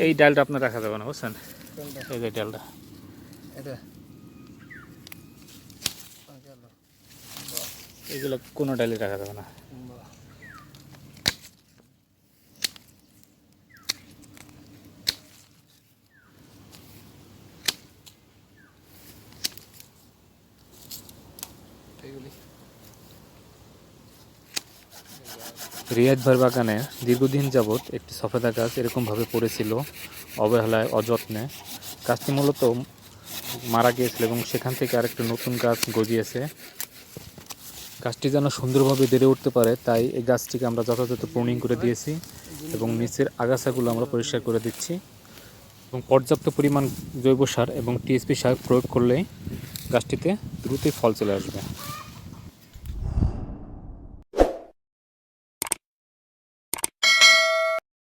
এই ডালটা আপনার রাখা যাবে না, বুঝছেন? এই যে ডালটা, এগুলো কোনো ডালে রাখা যাবে না। রিয়াদ ভাইয়ের বাগানে দীর্ঘদিন যাবৎ একটি সফেদা গাছ এরকমভাবে পড়েছিল অবহেলায়, অযত্নে। গাছটি মূলত মারা গিয়েছিল এবং সেখান থেকে আরেকটা নতুন গাছ গজিয়েছে। গাছটি যেন সুন্দরভাবে বেড়ে উঠতে পারে তাই এই গাছটিকে আমরা যথাযথ প্রুনিং করে দিয়েছি এবং নিচের আগাছাগুলো আমরা পরিষ্কার করে দিচ্ছি এবং পর্যাপ্ত পরিমাণ জৈব সার এবং টিএসপি সার প্রয়োগ করলেই গাছটিতে দ্রুতই ফল চলে আসবে।